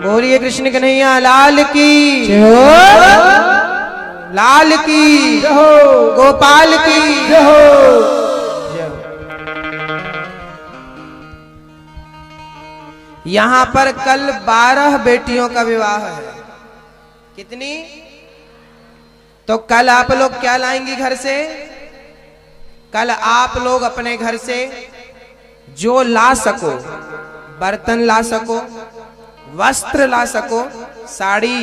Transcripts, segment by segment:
बोलिए कृष्ण कन्हैया लाल की जय हो, लाल की जय हो, गोपाल की जय हो। यहां पर कल 12 बेटियों का विवाह है। कितनी? तो कल आप लोग क्या लाएंगी घर से? कल आप लोग अपने घर से जो ला सको, बर्तन ला सको, वस्त्र ला सको, साड़ी,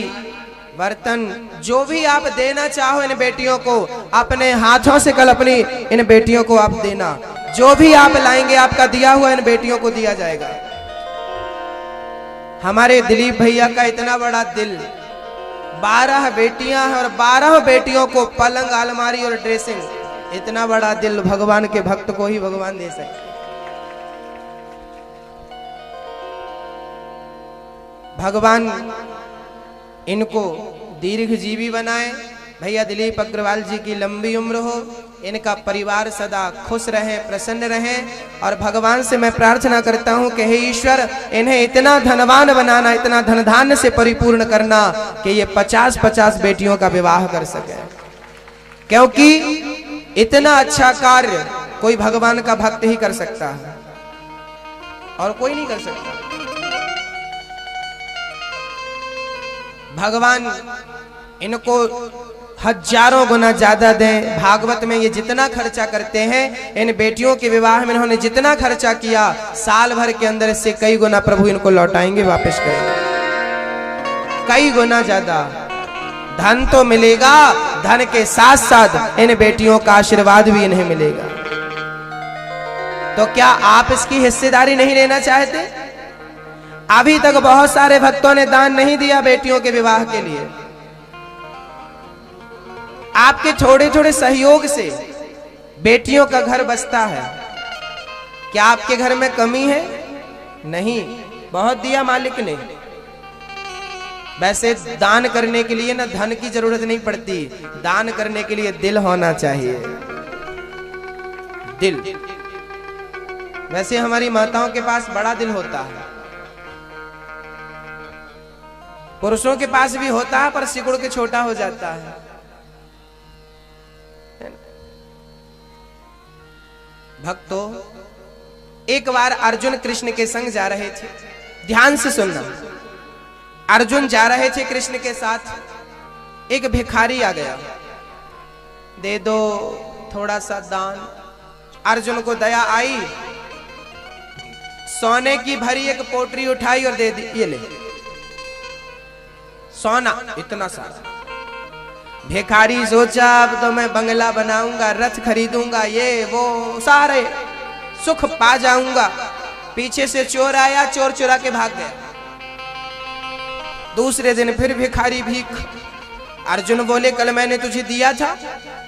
बर्तन, जो भी आप देना चाहो इन बेटियों को, अपने हाथों से कल अपनी इन बेटियों को आप देना। जो भी आप लाएंगे आपका दिया हुआ इन बेटियों को दिया जाएगा। हमारे दिलीप भैया का इतना बड़ा दिल, 12 बेटियां हैं और 12 बेटियों को पलंग, अलमारी और ड्रेसिंग। इतना बड़ा दिल भगवान के भक्त को ही भगवान दे सकते। भगवान इनको दीर्घजीवी बनाए। भैया दिलीप अग्रवाल जी की लंबी उम्र हो, इनका परिवार सदा खुश रहे, प्रसन्न रहे। और भगवान से मैं प्रार्थना करता हूं कि हे ईश्वर, इन्हें इतना धनवान बनाना, इतना धन धान्य से परिपूर्ण करना कि ये 50-50 बेटियों का विवाह कर सके। क्योंकि इतना अच्छा कार्य कोई भगवान का भक्त ही कर सकता है और कोई नहीं कर सकता। भगवान इनको हजारों गुना ज्यादा दें। भागवत में ये जितना खर्चा करते हैं, इन बेटियों के विवाह में इन्होंने जितना खर्चा किया, साल भर के अंदर से कई गुना प्रभु इनको लौटाएंगे, वापस करेंगे, कई गुना ज्यादा। धन तो मिलेगा, धन के साथ साथ इन बेटियों का आशीर्वाद भी इन्हें मिलेगा। तो क्या आप इसकी हिस्सेदारी नहीं लेना चाहते? अभी तक बहुत सारे भक्तों ने दान नहीं दिया बेटियों के विवाह के लिए। आपके थोड़े थोड़े सहयोग से बेटियों का घर बसता है। क्या आपके घर में कमी है? नहीं, बहुत दिया मालिक ने। वैसे दान करने के लिए ना धन की जरूरत नहीं पड़ती, दान करने के लिए दिल होना चाहिए, दिल। वैसे हमारी माताओं के पास बड़ा दिल होता है, पुरुषों के पास भी होता है, पर सिकुड़ के छोटा हो जाता है। भक्तों, एक बार अर्जुन कृष्ण के संग जा रहे थे। ध्यान से सुनना। अर्जुन जा रहे थे कृष्ण के साथ। एक भिखारी आ गया, दे दो थोड़ा सा दान। अर्जुन को दया आई, सोने की भरी एक पोटली उठाई और दे दी, ये ले सोना इतना सारा। भिखारी सोचा अब तो मैं बंगला बनाऊंगा, रथ खरीदूंगा, ये वो सारे सुख पा जाऊंगा। पीछे से चोर आया, चोर चुरा के भाग गया। दूसरे दिन फिर भिखारी भीख। अर्जुन बोले कल मैंने तुझे दिया था,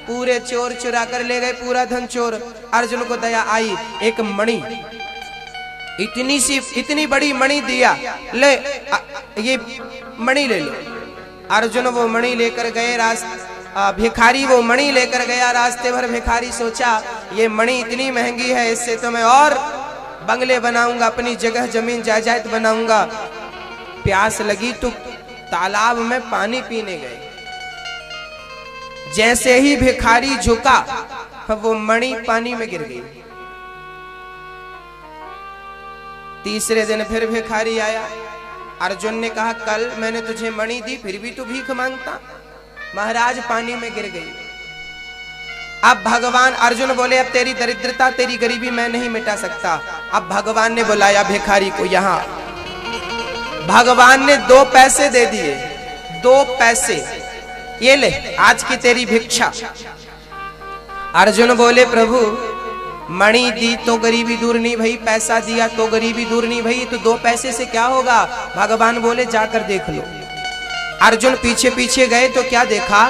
पूरे चोर चुरा कर ले गए, पूरा धन चोर। अर्जुन को दया आई, एक मणि, इतनी बड़ी मणि दिया, ले ये मणि ले लो। अर्जुन वो मणि लेकर गए, भिखारी वो मणि लेकर गया। रास्ते भर भिखारी सोचा ये मणि इतनी महंगी है, इससे तो मैं और बंगले बनाऊंगा, अपनी जगह जमीन जायदाद बनाऊंगा। प्यास लगी तो तालाब में पानी पीने गए। जैसे ही भिखारी झुका, वो मणि पानी में गिर गई। तीसरे दिन फिर भिखारी आया। अर्जुन ने कहा कल मैंने तुझे मणि दी, फिर भी तू भीख मांगता। महाराज पानी में गिर गई। अब भगवान, अर्जुन बोले अब तेरी दरिद्रता, तेरी गरीबी मैं नहीं मिटा सकता। अब भगवान ने बुलाया भिखारी को यहाँ। भगवान ने 2 पैसे दे दिए, 2 पैसे, ये ले आज की तेरी भिक्षा। अर्जुन बोले प्रभु मणि दी तो गरीबी दूर नहीं भई, पैसा दिया तो गरीबी दूर नहीं भई, तो 2 पैसे से क्या होगा? भगवान बोले जाकर देख लो। अर्जुन पीछे पीछे गए तो क्या देखा?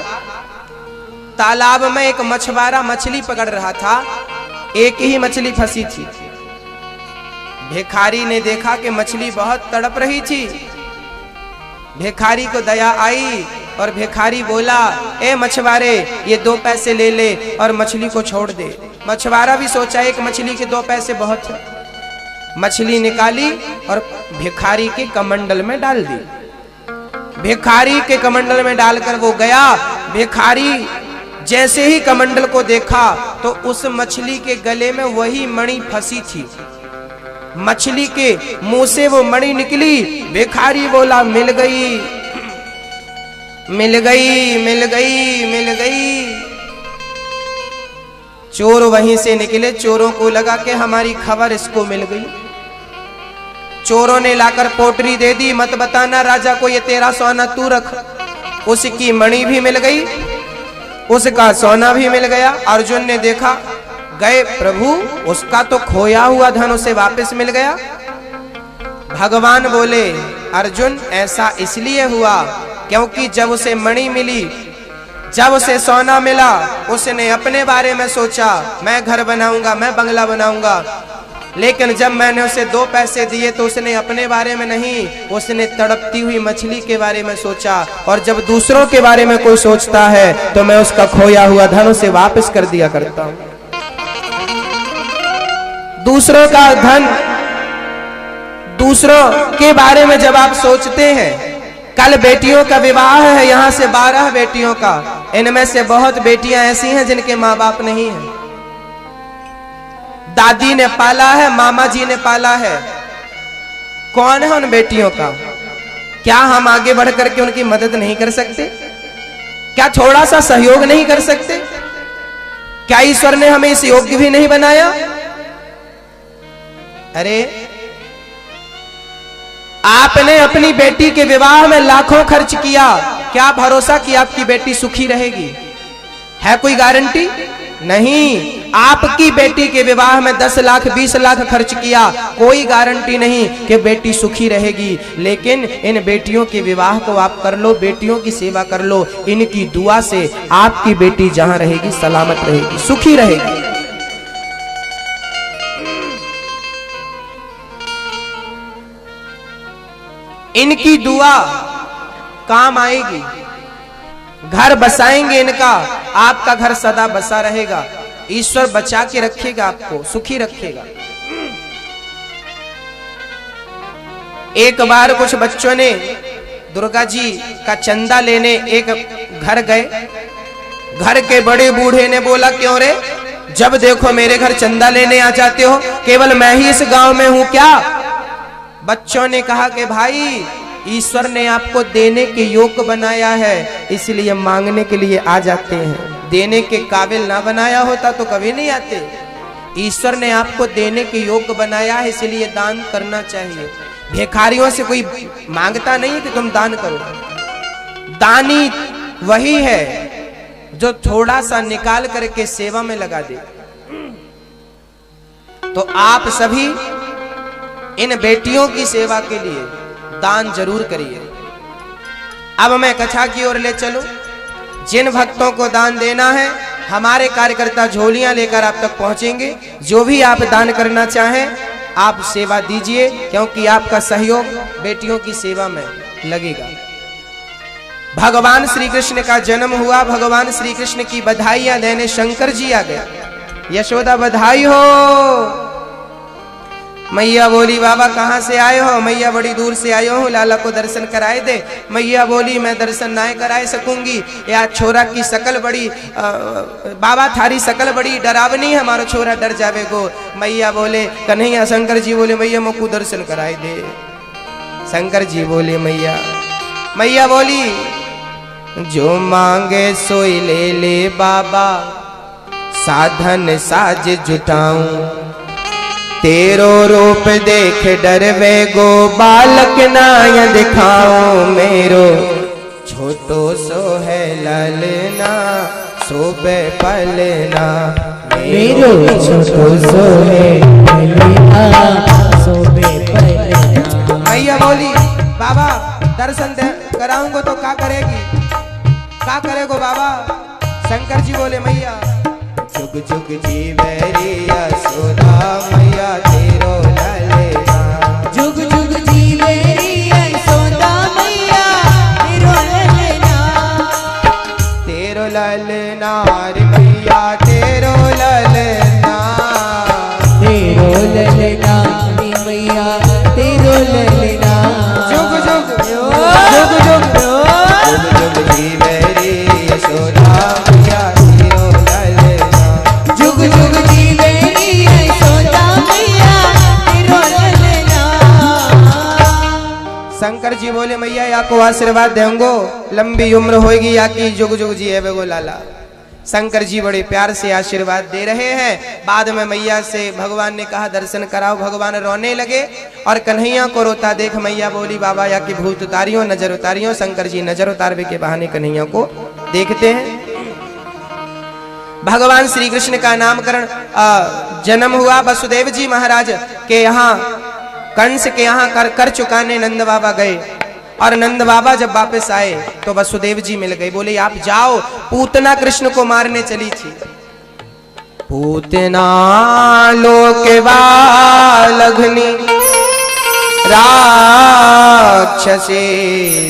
तालाब में एक मछुआरा मछली पकड़ रहा था, एक ही मछली फंसी थी। भिखारी ने देखा कि मछली बहुत तड़प रही थी। भिखारी को दया आई और भिखारी बोला ए मछुआरे, ये 2 पैसे ले ले और मछली को छोड़ दे। मछुआरा भी सोचा एक मछली के 2 पैसे बहुत है। मछली निकाली और भिखारी के कमंडल में डाल दी। भिखारी के कमंडल में डालकर वो गया। भिखारी जैसे ही कमंडल को देखा तो उस मछली के गले में वही मणि फंसी थी। मछली के मुंह से वो मणि निकली। भिखारी बोला मिल गई, मिल गई, मिल गई, मिल गई। चोर वहीं से निकले। चोरों को लगा कि हमारी खबर इसको मिल गई। चोरों ने लाकर पोटरी दे दी, मत बताना राजा को, ये तेरा सोना तू रख। उसकी मणि भी मिल गई, उसका सोना भी मिल गया। अर्जुन ने देखा, गए प्रभु, उसका तो खोया हुआ धन उसे वापस मिल गया। भगवान बोले, अर्जुन ऐसा इसलिए हुआ क्योंकि जब उसे मणि मिली, जब उसे सोना मिला, उसने अपने बारे में सोचा, मैं घर बनाऊंगा, मैं बंगला बनाऊंगा। लेकिन जब मैंने उसे 2 पैसे दिए तो उसने अपने बारे में नहीं, उसने तड़पती हुई मछली के बारे में सोचा। और जब दूसरों के बारे में कोई सोचता है तो मैं उसका खोया हुआ धन उसे वापस कर दिया करता हूं। दूसरों का धन, दूसरों के बारे में जब आप सोचते हैं, कल बेटियों का विवाह है, यहां से 12 बेटियों का, इनमें से बहुत बेटियां ऐसी हैं जिनके माँ बाप नहीं हैं। दादी ने पाला है, मामा जी ने पाला है। कौन है उन बेटियों का? क्या हम आगे बढ़ करके उनकी मदद नहीं कर सकते? क्या थोड़ा सा सहयोग नहीं कर सकते? क्या ईश्वर ने हमें इस योग्य भी नहीं बनाया? अरे आपने अपनी बेटी के विवाह में लाखों खर्च किया, क्या भरोसा कि आपकी बेटी सुखी रहेगी? है कोई गारंटी? नहीं। आपकी बेटी के विवाह में 10 लाख 20 लाख खर्च किया, कोई गारंटी नहीं कि बेटी सुखी रहेगी। लेकिन इन बेटियों के विवाह को आप कर लो, बेटियों की सेवा कर लो, इनकी दुआ से आपकी बेटी जहां रहेगी सलामत रहेगी, सुखी रहेगी। इनकी दुआ काम आएगी। घर बसाएंगे इनका, आपका घर सदा बसा रहेगा। ईश्वर बचा के रखेगा, आपको सुखी रखेगा। एक बार कुछ बच्चों ने दुर्गा जी का चंदा लेने एक घर गए। घर के बड़े बूढ़े ने बोला, क्यों रे, जब देखो मेरे घर चंदा लेने आ जाते हो, केवल मैं ही इस गांव में हूं क्या? बच्चों ने कहा कि भाई, ईश्वर ने आपको देने के योग्य बनाया है, इसलिए मांगने के लिए आ जाते हैं। देने के काबिल ना बनाया होता तो कभी नहीं आते। ईश्वर ने आपको देने के योग्य बनाया है, इसलिए दान करना चाहिए। भिखारियों से कोई मांगता नहीं कि तुम दान करो। दानी वही है जो थोड़ा सा निकाल करके सेवा में लगा दे। तो आप सभी इन बेटियों की सेवा के लिए दान जरूर करिए। अब मैं कथा की ओर ले चलूं। जिन भक्तों को दान देना है, हमारे कार्यकर्ता झोलियां लेकर आप तक पहुंचेंगे। जो भी आप दान करना चाहें, आप सेवा दीजिए, क्योंकि आपका सहयोग बेटियों की सेवा में लगेगा। भगवान श्री कृष्ण का जन्म हुआ। भगवान श्री कृष्ण की बधाइयां देने शंकर जी आ गए। यशोदा बधाई हो। मैया बोली, बाबा कहाँ से आए हो? मैया बड़ी दूर से आयो हूँ, लाला को दर्शन कराए दे। मैया बोली, मैं दर्शन ना कराए सकूंगी, या छोरा की शकल बड़ी बाबा थारी शकल बड़ी डरावनी है, हमारा छोरा डर जावे गो। मैया बोले, कन्हैया, शंकर जी बोले, मैया मोकू दर्शन कराए दे। शंकर जी बोले, मैया बोली, जो मांगे सोई ले ले बाबा, साधन साज जुटाऊं। तेरो रूप देख डरवे गो, बालक नाय दिखाओ। मेरो छोटो सो है ललना, सोबे पलना। मेरो छोटो सो है ललना, सोबे पलना। मैया बोली, बाबा दर्शन कराऊंगा तो क्या करेगी? क्या करेगो बाबा? शंकर जी बोले, मैया जुग जुग जीवेरिया सोदा, मैया तेरो ललना। जुग जुग जीवेरिया सोदा, मैया तेरो ललना। तेरो ललना रे मैया, तेरो ललना। तेरो ललना रे शंकर जी बोले मैया या को आशीर्वाद देंगो, लंबी उम्र होगी या की जुग जुग जिए बेगो लाला। शंकर जी बड़े प्यार से आशीर्वाद दे रहे हैं। बाद में मैया से भगवान ने कहा दर्शन कराओ। भगवान रोने लगे और कन्हैया को रोता देख मैया बोली बाबा या की भूत उतारियो, नजर उतारियो। शंकर जी नजर उतारवे के बहाने कन्हैया को देखते हैं। भगवान श्री कृष्ण का नामकरण जन्म हुआ वसुदेव जी महाराज के यहाँ, कंस के यहाँ कर चुकाने नंद बाबा गए और नंद बाबा जब वापस आए तो वसुदेव जी मिल गए। बोले आप जाओ, पूतना कृष्ण को मारने चली थी। पूतना लोके बालघ्नि राक्षसे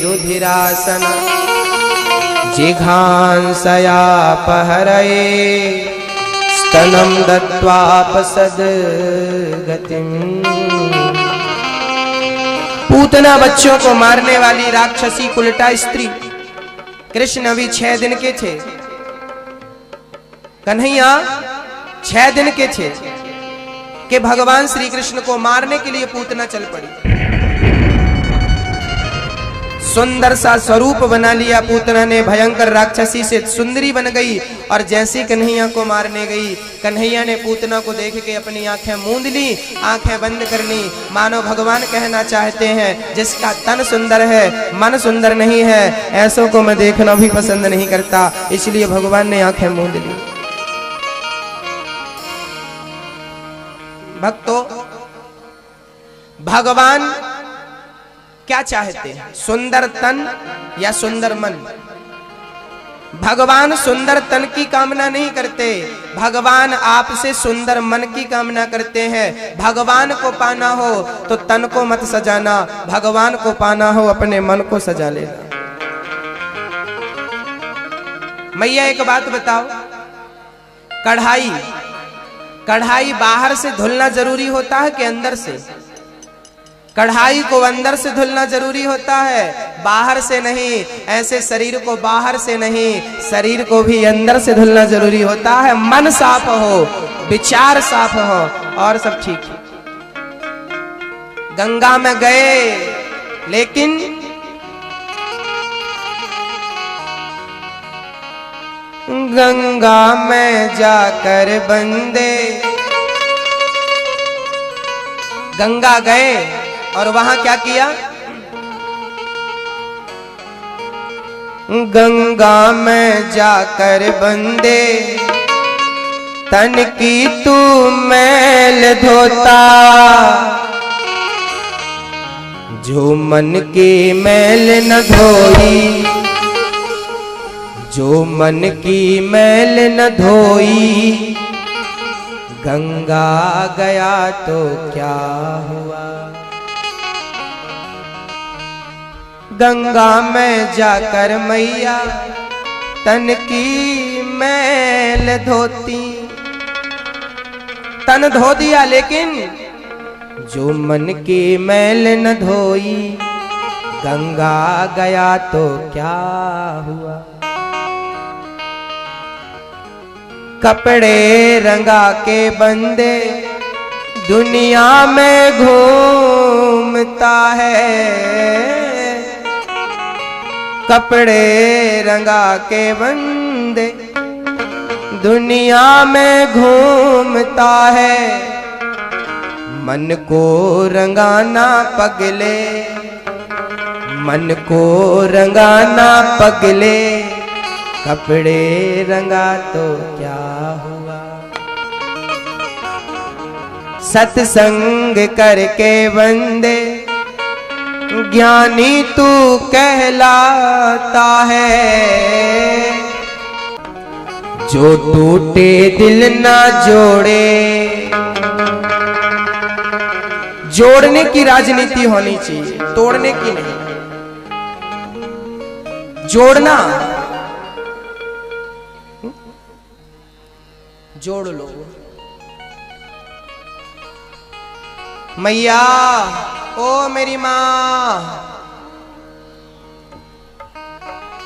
रुधिरासन जिघांसया पहरये स्तनम दत्वापसद गतिम। पूतना बच्चों को मारने वाली राक्षसी कुलटा स्त्री। कृष्ण अभी 6 दिन के थे, कन्हैया 6 दिन के थे कि भगवान श्री कृष्ण को मारने के लिए पूतना चल पड़ी। सुंदर सा स्वरूप बना लिया पूतना ने, भयंकर राक्षसी से सुंदरी बन गई और जैसी कन्हैया को मारने गई, कन्हैया ने पूतना को देख के अपनी आंखें मूंद ली, आंखें बंद कर ली। मानो भगवान कहना चाहते हैं जिसका तन सुंदर है मन सुंदर नहीं है, ऐसों को मैं देखना भी पसंद नहीं करता, इसलिए भगवान ने आंखें मूंद ली। भक्तों, भगवान क्या चाहते हैं, सुंदर तन या सुंदर मन? भगवान सुंदर तन की कामना नहीं करते, भगवान आपसे सुंदर मन की कामना करते हैं। भगवान को पाना हो तो तन को मत सजाना, भगवान को पाना हो अपने मन को सजा लेना। मैया एक बात बताओ, कढ़ाई बाहर से धुलना जरूरी होता है कि अंदर से? कढ़ाई को अंदर से धुलना जरूरी होता है, बाहर से नहीं। ऐसे शरीर को बाहर से नहीं, शरीर को भी अंदर से धुलना जरूरी होता है। मन साफ हो, विचार साफ हो और सब ठीक है। गंगा में गए लेकिन गंगा में जाकर बंदे, गंगा गए और वहां क्या किया? गंगा में जाकर बंदे तन की तू मैल धोता, जो मन की मैल न धोई, जो मन की मैल न धोई, गंगा गया तो क्या हुआ? गंगा में जाकर मैया तन की मैल धोती, तन धो दिया लेकिन जो मन की मैल न धोई, गंगा गया तो क्या हुआ? कपड़े रंगा के बंदे दुनिया में घूमता है, कपड़े रंगा के बंदे दुनिया में घूमता है, मन को रंगाना पगले, मन को रंगाना पगले, कपड़े रंगा तो क्या हुआ? सत्संग करके बंदे ज्ञानी तू कहलाता है, जो टूटे दिल ना जोड़े। जोड़ने की राजनीति होनी चाहिए, तोड़ने की नहीं। जोड़ना, जोड़ लो। मैया ओ मेरी माँ,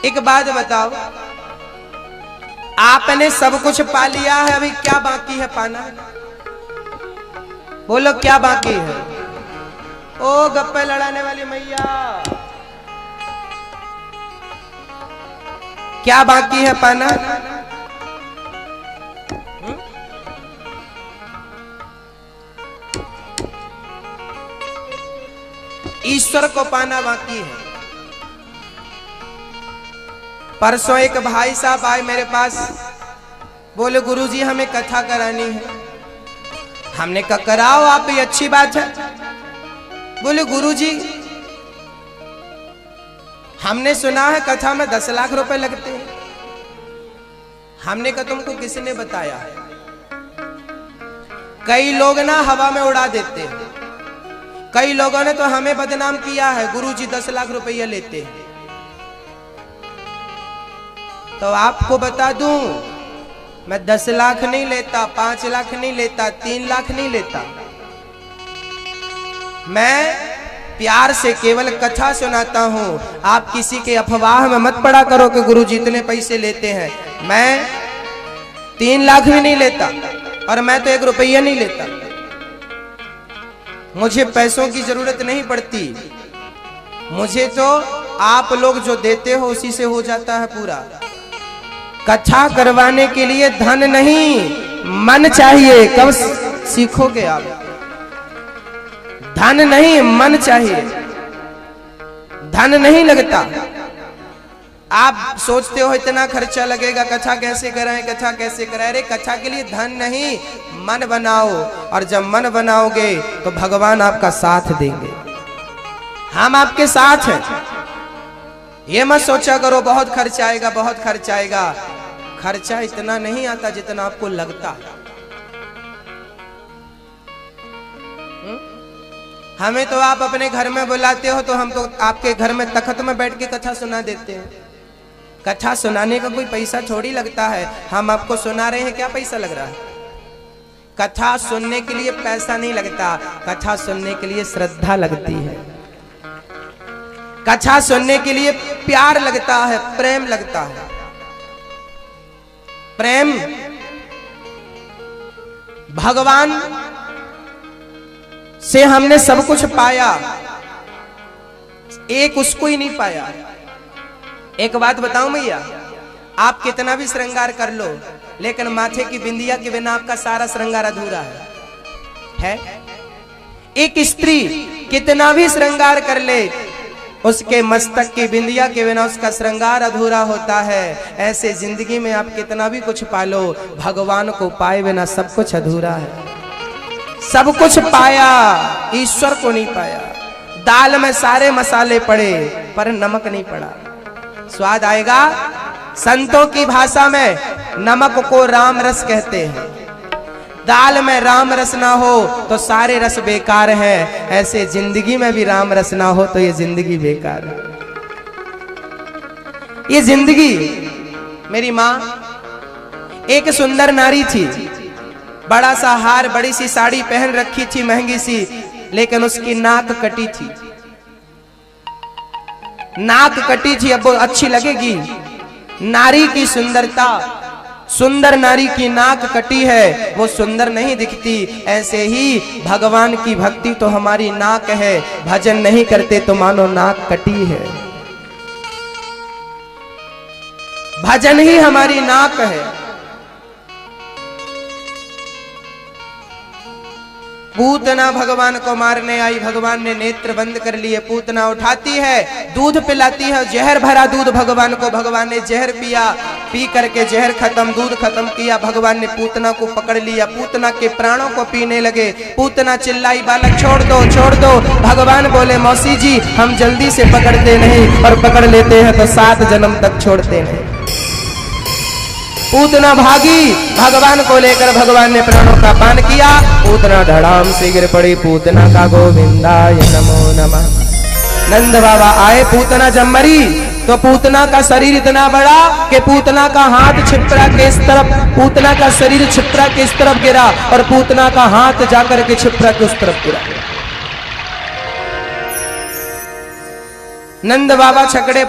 एक बात बताओ, आपने सब कुछ पा लिया है, अभी क्या बाकी है पाना? बोलो क्या बाकी है? ओ गप्पे लड़ाने वाली मैया, क्या बाकी है पाना? ईश्वर को पाना बाकी है। परसों एक भाई साहब आए मेरे पास, बोले गुरुजी हमें कथा करानी है। हमने कहा कराओ आप, ये अच्छी बात है। बोले गुरुजी हमने सुना है कथा में 10 लाख रुपए लगते हैं। हमने कहा तुमको किसने बताया? कई लोग ना हवा में उड़ा देते हैं, कई लोगों ने तो हमें बदनाम किया है, गुरुजी 10 लाख रुपया लेते हैं। तो आपको बता दूं, मैं 10 लाख नहीं लेता, 5 लाख नहीं लेता, 3 लाख नहीं लेता। मैं प्यार से केवल कथा सुनाता हूं। आप किसी के अफवाह में मत पड़ा करो कि गुरुजी इतने पैसे लेते हैं। मैं 3 लाख भी नहीं लेता, और मैं तो 1 रुपया नहीं लेता। मुझे पैसों की जरूरत नहीं पड़ती, मुझे तो आप लोग जो देते हो उसी से हो जाता है पूरा। कथा करवाने के लिए धन नहीं, मन चाहिए। कब सीखोगे आप? धन नहीं, मन चाहिए। धन नहीं लगता। आप सोचते हो इतना खर्चा लगेगा, कथा कैसे कराएं, कथा कैसे कराएं? अरे कथा के लिए धन नहीं, मन बनाओ, और जब मन बनाओगे तो भगवान आपका साथ देंगे। हम आपके साथ हैं। ये मत सोचा करो बहुत खर्चा आएगा, बहुत खर्चा आएगा। खर्चा इतना नहीं आता जितना आपको लगता। हमें तो आप अपने घर में बुलाते हो तो हम तो आपके घर में तख्त में बैठ के कथा सुना देते हैं। कथा सुनाने का कोई पैसा थोड़ी लगता है। हम आपको सुना रहे हैं, क्या पैसा लग रहा है? कथा सुनने के लिए पैसा नहीं लगता, कथा सुनने के लिए श्रद्धा लगती है। कथा सुनने के लिए प्यार लगता है, प्रेम लगता है। प्रेम भगवान से हमने सब कुछ पाया, एक उसको ही नहीं पाया। एक बात बताऊं भैया, आप कितना भी श्रृंगार कर लो, लेकिन माथे की बिंदिया के बिना आपका सारा श्रृंगार अधूरा है? एक स्त्री कितना भी श्रृंगार कर ले, उसके मस्तक की बिंदिया के बिना उसका श्रृंगार अधूरा होता है। ऐसे जिंदगी में आप कितना भी कुछ पालो, भगवान को पाए बिना सब कुछ अधूरा है। सब कुछ पाया, ईश्वर को नहीं पाया। दाल में सारे मसाले पड़े पर नमक नहीं पड़ा, स्वाद आएगा? संतों की भाषा में नमक को राम रस कहते हैं। दाल में राम रस ना हो तो सारे रस बेकार है। ऐसे जिंदगी में भी राम रस ना हो तो ये जिंदगी बेकार है। ये जिंदगी, मेरी माँ एक सुंदर नारी थी, बड़ा सा हार, बड़ी सी साड़ी पहन रखी थी महंगी सी, लेकिन उसकी नाक कटी थी। नाक कटी थी, अब वो अच्छी लगेगी? नारी की सुंदरता, सुंदर नारी की नाक कटी है, वो सुंदर नहीं दिखती। ऐसे ही भगवान की भक्ति तो हमारी नाक है, भजन नहीं करते तो मानो नाक कटी है। भजन ही हमारी नाक है। पूतना भगवान को मारने आई, भगवान ने नेत्र बंद कर लिए। पूतना उठाती है, दूध पिलाती है, जहर भरा दूध भगवान को। भगवान ने जहर पिया, पी करके जहर खत्म, दूध खत्म किया। भगवान ने पूतना को पकड़ लिया, पूतना के प्राणों को पीने लगे। पूतना चिल्लाई, बालक छोड़ दो, छोड़ दो। भगवान बोले, मौसी जी हम जल्दी से पकड़ते नहीं, और पकड़ लेते हैं तो 7 जन्म तक छोड़ते नहीं। पूतना भागी, भगवान को लेकर भगवान ने प्राणों का पान किया। पूतना धड़ाम से गिर पड़ी। पूतना का गोविंदाय नमो नमः। नंद बाबा आए, पूतना जब मरी तो पूतना का शरीर इतना बड़ा कि पूतना का हाथ छिपरा के इस तरफ, पूतना का शरीर छिपरा के इस तरफ गिरा, और पूतना का हाथ जाकर के छिपरा के उस तरफ गिरा। नंद बाबा छकड़े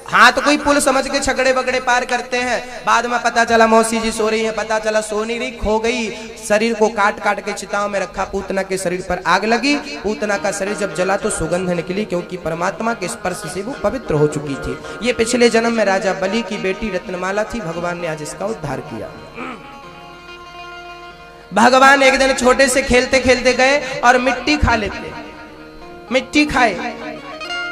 हाँ तो कोई पुल समझ के छकड़े बगड़े पार करते हैं, बाद में पता चला मौसी जी सो रही है, पता चला सो नहीं रही, खो गई। शरीर को काट काट के चिताओं में रखा, पूतना के शरीर पर आग लगी। पूतना का शरीर जब जला तो सुगंध निकली, क्योंकि परमात्मा के स्पर्श से वो पवित्र हो चुकी थी। ये पिछले जन्म में राजा बलि की बेटी रत्नमाला थी, भगवान ने आज इसका उद्धार किया। भगवान एक दिन छोटे से खेलते खेलते गए और मिट्टी खा लेते, मिट्टी खाए।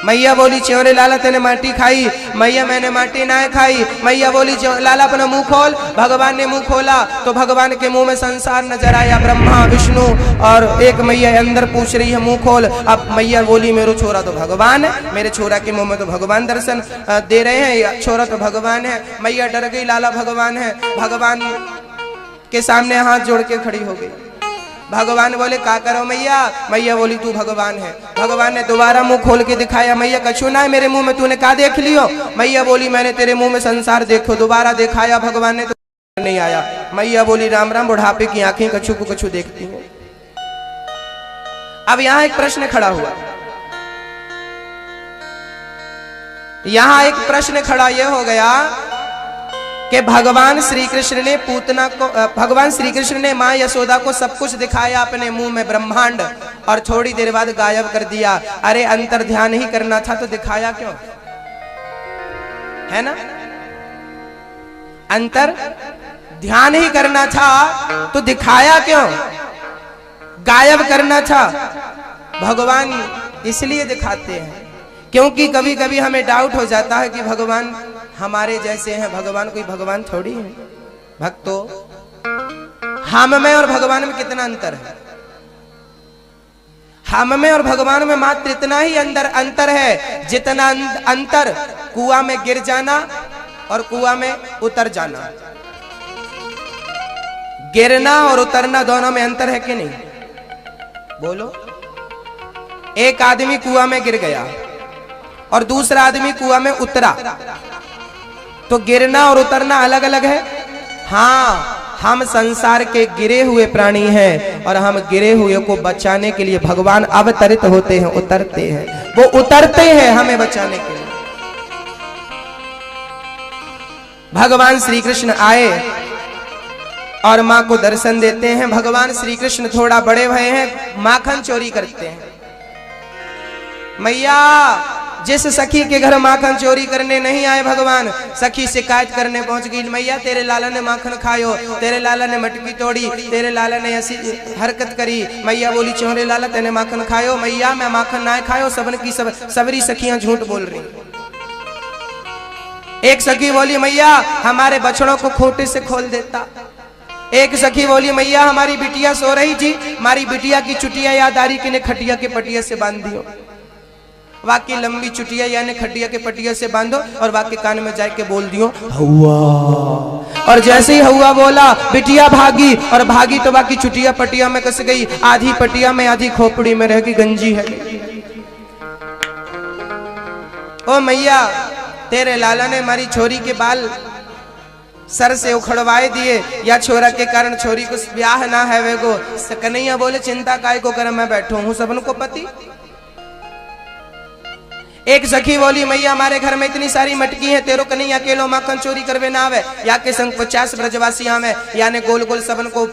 मैया बोली च्योरे लाला तेने माटी खाई, मैया मैंने माटी ना खाई। मैया बोली लाला अपना मुंह खोल। भगवान ने मुंह खोला तो भगवान के मुंह में संसार नजर आया, ब्रह्मा विष्णु और एक मैया अंदर पूछ रही है मुंह खोल। अब मैया बोली मेरो छोरा तो भगवान है, मेरे छोरा के मुंह में तो भगवान दर्शन दे रहे हैं, छोरा तो भगवान है। मैया डर गई, लाला भगवान है। भगवान के सामने हाथ जोड़ के खड़ी हो गई। भगवान बोले का करो मैया? मैया बोली तू भगवान है। भगवान ने दोबारा मुंह खोल के दिखाया, मैया कछु ना है मेरे मुंह में, तूने का देख लियो? मैया बोली मैंने तेरे मुंह में संसार देखो। दोबारा दिखाया भगवान ने तो नहीं आया। मैया बोली राम राम, बुढ़ापे की आंखें कछु को कछु देखती हैं। अब यहां एक प्रश्न खड़ा हुआ, यहां एक प्रश्न खड़ा यह हो गया कि भगवान श्री कृष्ण ने पूतना को, भगवान श्री कृष्ण ने मां यशोदा को सब कुछ दिखाया अपने मुंह में ब्रह्मांड, और थोड़ी देर बाद गायब कर दिया। अरे अंतर ध्यान ही करना था तो दिखाया क्यों? है ना, अंतर ध्यान ही करना था तो दिखाया क्यों? गायब करना था। भगवान इसलिए दिखाते हैं क्योंकि कभी कभी हमें डाउट हो जाता है कि भगवान हमारे जैसे हैं। भगवान कोई भगवान थोड़ी है। भक्तों, हम में और भगवान में कितना अंतर है? हम में और भगवान में मात्र इतना ही अंतर है जितना अंतर कुआं में गिर जाना और कुआं में उतर जाना। गिरना और उतरना दोनों में अंतर है कि नहीं? बोलो। एक आदमी कुआं में गिर गया और दूसरा आदमी कुआं में उतरा, तो गिरना और उतरना अलग अलग है। हाँ, हम संसार के गिरे हुए प्राणी हैं और हम गिरे हुए को बचाने के लिए भगवान अवतरित होते हैं, उतरते हैं। वो उतरते हैं हमें बचाने के लिए। भगवान श्री कृष्ण आए और मां को दर्शन देते हैं। भगवान श्री कृष्ण थोड़ा बड़े भये हैं, माखन चोरी करते हैं। मैया जिस सखी के घर माखन चोरी करने नहीं आए भगवान, सखी शिकायत करने पहुंच गई, मैया तेरे लाला ने माखन खायो, तेरे लाला ने मटकी तोड़ी, तेरे लाला ने ऐसी हरकत करी। मैया बोली चोरे लाला तेने माखन खायो? मैया मैं माखन ना खायो, सबन की सबरी सखियां झूठ बोल रही। एक सखी बोली मैया हमारे बछड़ों को खूंटे से खोल देता। एक सखी बोली मैया हमारी बिटिया सो रही थी, हमारी बिटिया की चुटिया याद आ रही कि ने खटिया के पटिया से बांध दियो। वाकी लंबी चुटिया यानी खटिया के पटिया से बांधो और वाके कान में जाके बोल दियो हौवा। और जैसे ही हौवा बोला बिटिया भागी, और भागी तो बाकी चुटिया पटिया में कस गई। आधी पटिया में आधी खोपड़ी में रह गई, गंजी है। ओ मैया तेरे लाला ने हमारी छोरी के बाल सर से उखड़वाए दिए, या छोरा के कारण छोरी को ब्याह ना है वे को। कन्हैया बोले चिंता काय को कर, मैं बैठो हूं सबन को पति। एक सखी बोली मैया हमारे घर में इतनी सारी मटकी है, तेरो कन्हैया अकेलो माखन चोरी करवे ना आवे, या के संग 50 ब्रजवासी आवे, यानी गोल गोल सबन को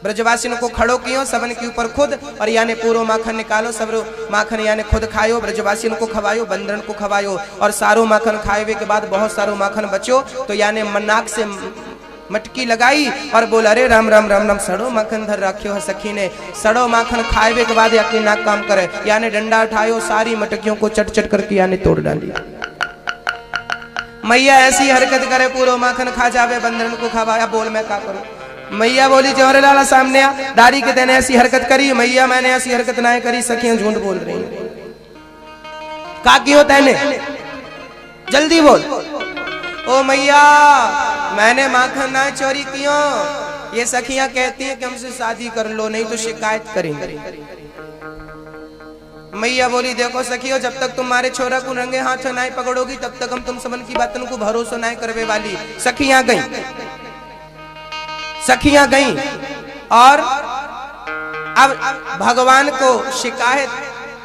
ब्रजवासियों को खड़ो कियो, सबन के ऊपर खुद, और यानी पूरो माखन निकालो, सब माखन यानी खुद खायो, ब्रजवासियों को खवायो, बंदरन को खवायो, और सारो माखन खाए के बाद बहुत सारो माखन बचो तो यानी नाक से मटकी लगाई और बोला अरे राम राम राम राम, सड़ो माखन धर रखियो है। सखी ने सड़ो माखन खाए के बाद यानी नाक काम करे, यानी डंडा उठायो, सारी मटकियों को चट चट करके यानी तोड़ डाली। मैया ऐसी हरकत करे पूरो माखन खा जावे, बंदरन को खवाया। बोल मैं क्या करूं? मैया बोली जौहरे लाला सामने आ, दाढ़ी के तेने ऐसी हरकत करी? मैया मैंने ऐसी हरकत ना करी, सखियां झूठ बोल रही। का क्यों तेने? जल्दी बोल। ओ मैया मैंने माखन ना चोरी कियो, ये सखियां कहती हैं कि हमसे शादी कर लो नहीं तो शिकायत करेंगे। मैया बोली देखो सखियो, जब तक तुम्हारे छोरा को रंगे हाथ नहीं पकड़ोगी तब तक हम तुम सबन की बातन को भरोसा नहीं करवे वाली। सखियां गई, सखियां गई और अब भगवान को शिकायत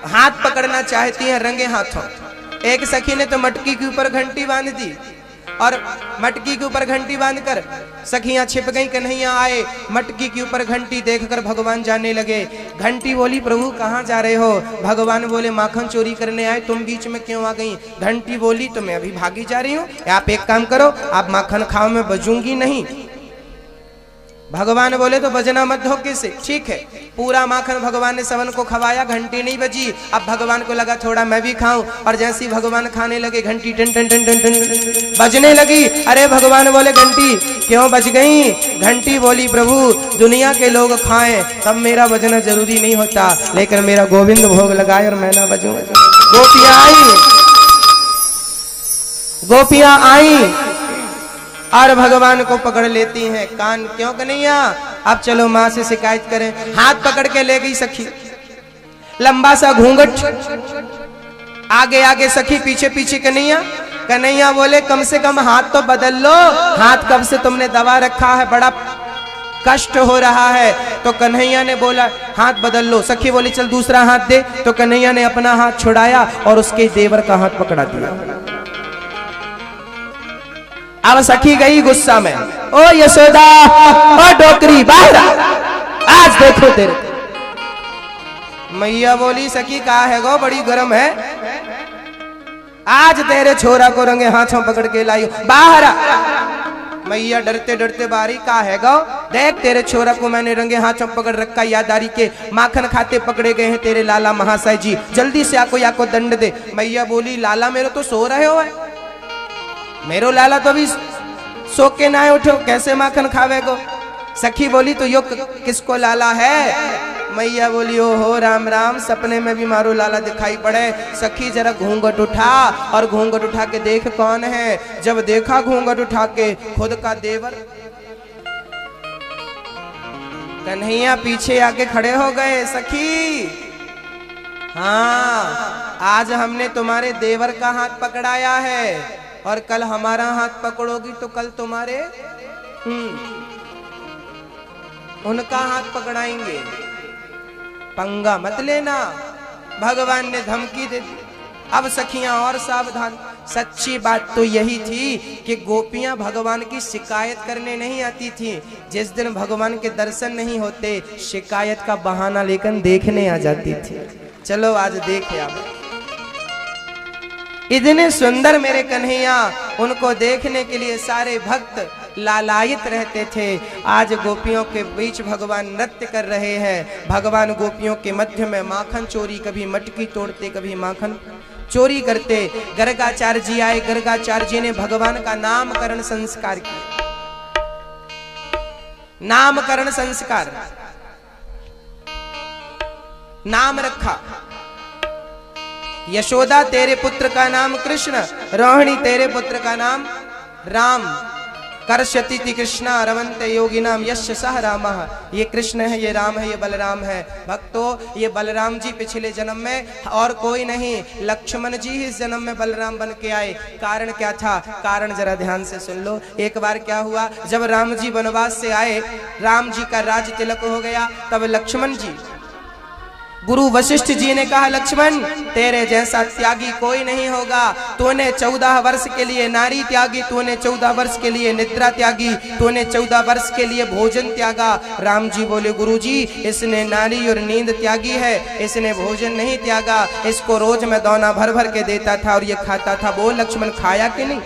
हाथ पकड़ना चाहती हैं रंगे हाथों। एक सखी ने तो मटकी के ऊपर घंटी बांध दी और मटकी के ऊपर घंटी बांधकर सखियां छिप गई। कन्हैया आए, मटकी के ऊपर घंटी देखकर भगवान जाने लगे। घंटी बोली, प्रभु कहाँ जा रहे हो? भगवान बोले, माखन चोरी करने आए, तुम बीच में क्यों आ गई? घंटी बोली, तो मैं अभी भागी जा रही हूँ, आप एक काम करो, आप माखन खाओ, मैं बजूंगी नहीं। भगवान बोले, तो बजना मत धोखे से। ठीक है, पूरा माखन भगवान ने सबन को खवाया, घंटी नहीं बजी। अब भगवान को लगा थोड़ा मैं भी खाऊं, और जैसे ही भगवान खाने लगे घंटी टन टन टन टन टन बजने लगी। अरे भगवान बोले, घंटी क्यों बज गई? घंटी बोली, प्रभु दुनिया के लोग खाएं तब मेरा बजना जरूरी नहीं होता, लेकिन मेरा गोविंद भोग लगाए और मैं ना बजूं। गोपियां आई और भगवान को पकड़ लेती हैं कान। क्यों कन्हैया? अब चलो माँ से शिकायत करें। हाथ पकड़ के ले गई सखी, लंबा सा घूंघट, आगे आगे सखी, पीछे पीछे कन्हैया। कन्हैया बोले, कम से कम हाथ तो बदल लो, हाथ कब से तुमने दबा रखा है, बड़ा कष्ट हो रहा है। तो कन्हैया ने बोला, हाथ बदल लो। सखी बोली, चल दूसरा हाथ दे। तो कन्हैया ने अपना हाथ छुड़ाया और उसके देवर का हाथ पकड़ा दिया। अब सखी गई गुस्सा में, ओ यशोदा, ओ डोकरी, बाहर आज देखो तेरे। मैया बोली, सखी कहा है गो, बड़ी गर्म है, आज तेरे छोरा को रंगे हाथों पकड़ के लाई, बाहर आ। मैया डरते डरते बारी, कहा है गो, देख तेरे छोरा को मैंने रंगे हाथों पकड़ रखा, यादारी के माखन खाते पकड़े गए हैं तेरे लाला महाशय जी, जल्दी से आको दंड दे। मैया बोली, लाला मेरे तो सो रहे हो, मेरो लाला तो भी सो के ना उठो, कैसे माखन खावे को? सखी बोली, तो यो किसको लाला है? मैया बोली, ओ हो राम राम, सपने में भी मारो लाला दिखाई पड़े। सखी जरा घूंघट उठा और घूंघट उठा के देख कौन है। जब देखा घूंघट उठा के, खुद का देवर। कन्हैया पीछे आके खड़े हो गए। सखी, हाँ, आज हमने तुम्हारे देवर का हाथ पकड़ाया है और कल हमारा हाथ पकड़ोगी तो कल तुम्हारे उनका हाथ पकड़ाएंगे, पंगा मत लेना। भगवान ने धमकी दे दी। अब सखियां और सावधान। सच्ची बात तो यही थी कि गोपियां भगवान की शिकायत करने नहीं आती थी। जिस दिन भगवान के दर्शन नहीं होते, शिकायत का बहाना लेकर देखने आ जाती थी। चलो आज देखे आप, इतने सुंदर मेरे कन्हैया, उनको देखने के लिए सारे भक्त लालायित रहते थे। आज गोपियों के बीच भगवान नृत्य कर रहे हैं। भगवान गोपियों के मध्य में माखन चोरी, कभी मटकी तोड़ते, कभी माखन चोरी करते। गर्गाचार्य जी आए। गर्गाचार्य जी ने भगवान का नामकरण संस्कार किया। नामकरण संस्कार, नाम रखा। यशोदा तेरे पुत्र का नाम कृष्ण, रोहिणी तेरे पुत्र का नाम राम। कर्षति कृष्णा रमन्ते योगिनाम यस्य सह रामः। ये कृष्ण है, ये राम है, ये बलराम है। भक्तों, ये बलराम जी पिछले जन्म में और कोई नहीं, लक्ष्मण जी इस जन्म में बलराम बन के आए। कारण क्या था? कारण जरा ध्यान से सुन लो। एक बार क्या हुआ, जब राम जी वनवास से आए, राम जी का राज तिलक हो गया, तब लक्ष्मण जी, गुरु वशिष्ठ जी ने कहा, लक्ष्मण तेरे जैसा त्यागी कोई नहीं होगा। तूने 14 वर्ष के लिए नारी त्यागी, तूने 14 वर्ष के लिए निद्रा त्यागी, तूने 14 वर्ष के लिए भोजन त्यागा। राम जी बोले, गुरुजी इसने नारी और नींद त्यागी है, इसने भोजन नहीं त्यागा। इसको रोज मैं दाना भर भर के देता था और ये खाता था। बोल लक्ष्मण, खाया कि नहीं?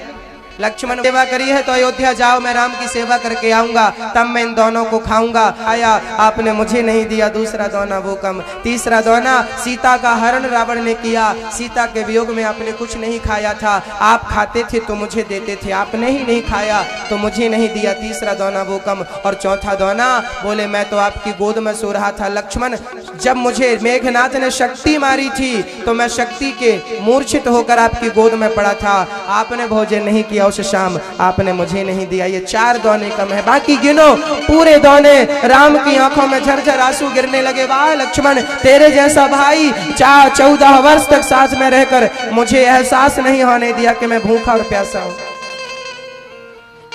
लक्ष्मण, सेवा करी है तो अयोध्या जाओ, मैं राम की सेवा करके आऊंगा, तब मैं इन दोनों को खाऊंगा। आया, आपने मुझे नहीं दिया दूसरा दोना, वो कम। तीसरा दोना, सीता का हरण रावण ने किया, सीता के वियोग में आपने कुछ नहीं खाया था। आप खाते थे तो मुझे देते थे, आपने ही नहीं खाया तो मुझे नहीं दिया, तीसरा दोना वो कम। और चौथा दोना, बोले मैं तो आपकी गोद में सो रहा था लक्ष्मण, जब मुझे मेघनाथ ने शक्ति मारी थी तो मैं शक्ति के मूर्छित होकर आपकी गोद में पड़ा था। आपने भोजन नहीं किया उस शाम, आपने मुझे नहीं दिया। ये 4 दोने कम है, बाकी गिनो पूरे दोने। राम की आंखों में झरझर आंसू गिरने लगे। वाह लक्ष्मण, तेरे जैसा भाई 14 वर्ष तक साथ में रहकर मुझे एहसास नहीं होने दिया कि मैं भूखा और प्यासा हूं।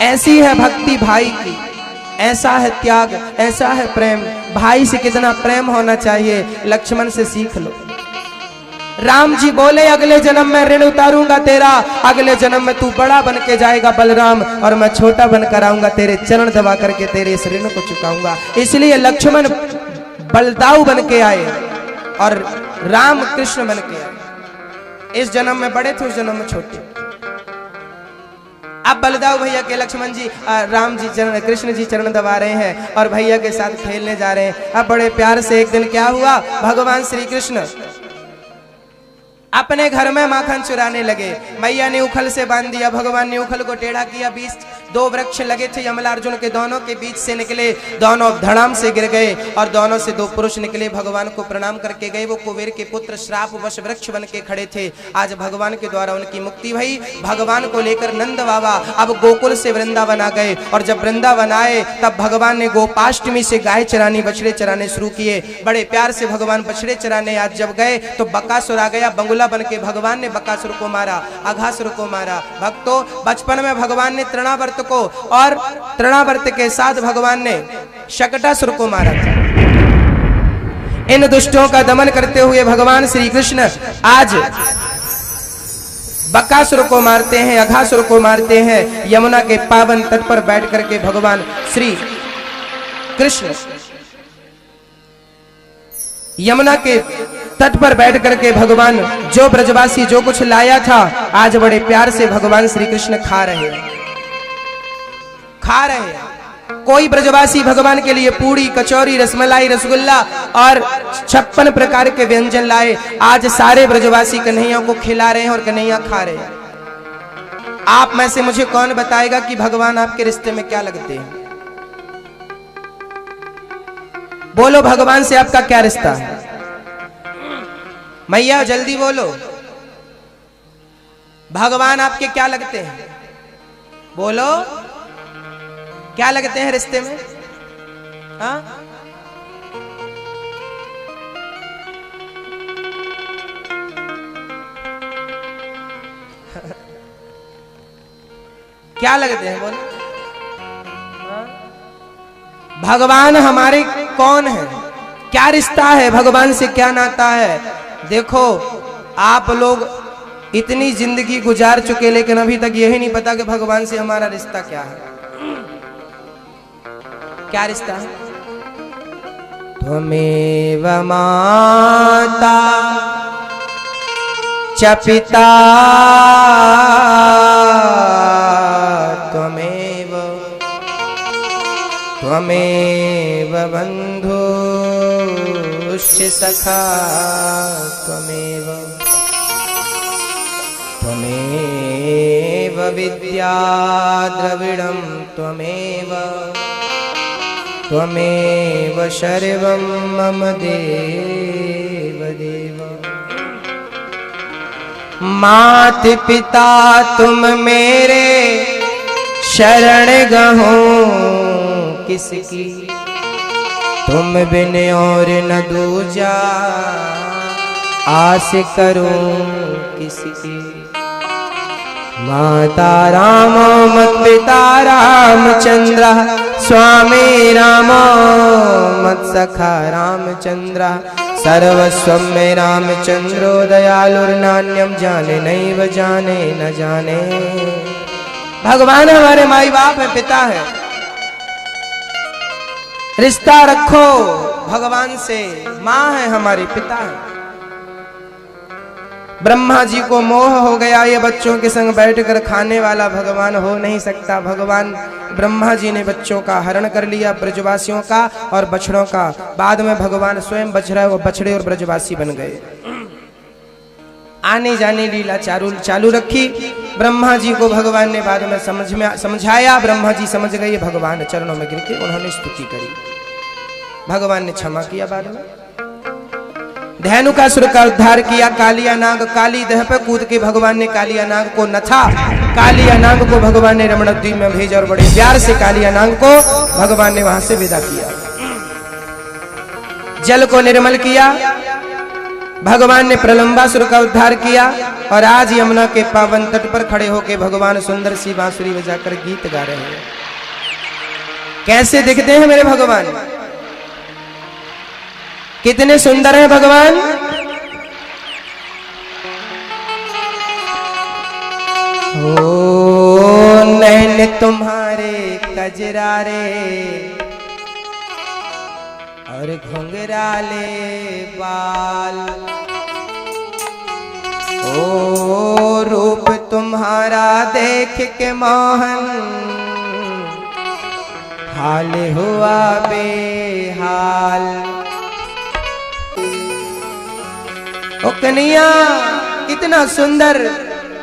ऐसी है भक्ति भाई की, ऐसा है त्याग, ऐसा है प्रेम। भाई से कितना प्रेम होना चाहिए, लक्ष्मण से सीख लो। राम जी बोले अगले जन्म में ऋण उतारूंगा तेरा, अगले जन्म में तू बड़ा बन के जाएगा बलराम, और मैं छोटा बनकर आऊंगा, तेरे चरण दबा करके तेरे इस ऋण को चुकाऊंगा। इसलिए लक्ष्मण बलदाऊ बन के आए और राम कृष्ण बन के आए। इस जन्म में बड़े थे, उस जन्म में छोटे। अब बलदाऊ भैया के लक्ष्मण जी राम जी चरण कृष्ण जी चरण दबा रहे हैं और भैया के साथ खेलने जा रहे हैं। अब बड़े प्यार से एक दिन क्या हुआ, भगवान श्री कृष्ण अपने घर में माखन चुराने लगे। मैया ने उखल से बांध दिया, भगवान ने उखल को टेढ़ा किया, बीच दो वृक्ष लगे थे यमला अर्जुन के, दोनों के बीच से निकले, दोनों धड़ाम से गिर गए और दोनों से दो पुरुष निकले, भगवान को प्रणाम करके गए। वो कुबेर के पुत्र श्राप वश वृक्ष बन के खड़े थे। आज भगवान के द्वारा उनकी मुक्ति भई। भगवान को लेकर नंद बाबा अब गोकुल से वृंदावन आ गए और जब वृंदावन आए तब भगवान ने गोपाष्टमी से गाय चरानी बछड़े चराने शुरू किए। बड़े प्यार से भगवान बछड़े चराने आज जब गए तो बकासुर आ गया, बंगुला बन के भगवान ने बकासुर को मारा, अघासुर को मारा। भक्तों, बचपन में भगवान ने तृणावर्त को और तृणावर्त के साथ भगवान ने शकटासुर को मारा था। इन दुष्टों का दमन करते हुए भगवान श्री कृष्ण आज बकासुर को मारते हैं, अघासुर को मारते हैं। यमुना के पावन तट पर बैठ करके भगवान श्री कृष्ण यमुना के तट पर बैठ करके भगवान जो ब्रजवासी जो कुछ लाया था आज बड़े प्यार से भगवान श्री कृष्ण खा रहे हैं। कोई ब्रजवासी भगवान के लिए पूड़ी कचौरी रसमलाई रसगुल्ला और 56 प्रकार के व्यंजन लाए। आज सारे ब्रजवासी कन्हैया को खिला रहे हैं और कन्हैया खा रहे हैं। आप में से मुझे कौन बताएगा कि भगवान आपके रिश्ते में क्या लगते हैं? बोलो, भगवान से आपका क्या रिश्ता है? मैया जल्दी बोलो, भगवान आपके क्या लगते हैं? बोलो, क्या लगते हैं रिश्ते में? हाँ, क्या लगते हैं? बोलो। भगवान हमारे कौन है? क्या रिश्ता है? भगवान से क्या नाता है? देखो, आप लोग इतनी जिंदगी गुजार चुके लेकिन अभी तक यही नहीं पता कि भगवान से हमारा रिश्ता क्या है। क्या रिश्ता है? त्वमेव माता च पिता त्वमेव बन्धुश्च सखा त्वमेव विद्या द्रविणं त्वमेव सर्वं मम देव। मात पिता तुम मेरे शरण गहो किसकी, तुम बिन और न दूजा आस करूं किसकी। माता रामो मत पिता रामचंद्र, स्वामी रामो मत सखा रामचंद्र, सर्वस्वं में रामचंद्रो दयालुर्नान्यम जाने नैव जाने न जाने। भगवान हमारे माई बाप है, पिता है। रिश्ता रखो भगवान से। माँ है हमारी, पिता है। ब्रह्मा जी को मोह हो गया, ये बच्चों के संग बैठकर खाने वाला भगवान हो नहीं सकता। भगवान ब्रह्मा जी ने बच्चों का हरण कर लिया, ब्रजवासियों का और बछड़ों का। बाद में भगवान स्वयं बछड़े और ब्रजवासी बन गए। आने जाने लीला चालू रखी। ब्रह्मा जी को भगवान ने बाद में समझाया। ब्रह्मा जी समझ गए, भगवान चरणों में गिर के उन्होंने स्तुति करी। भगवान ने क्षमा किया। बाद में धेनुकासुर का उद्धार किया। कालिया नाग काली देह पर कूद के भगवान ने कालिया नाग को नथा। कालिया नाग को भगवान ने रमण द्वीप में भेजा और बड़े प्यार से कालिया नाग को भगवान ने वहां से विदा किया। जल को निर्मल किया। भगवान ने प्रलंबासुर का उद्धार किया। और आज यमुना के पावन तट पर खड़े होकर भगवान सुंदर सी बांसुरी बजाकर गीत गा रहे हैं। कैसे दिखते हैं मेरे भगवान, कितने सुंदर हैं भगवान। हो नैन तुम्हारे कजरारे और घुंघराले बाल, ओ रूप तुम्हारा देख के मोहन हाल हुआ बेहाल। ओ कन्हैया कितना सुंदर,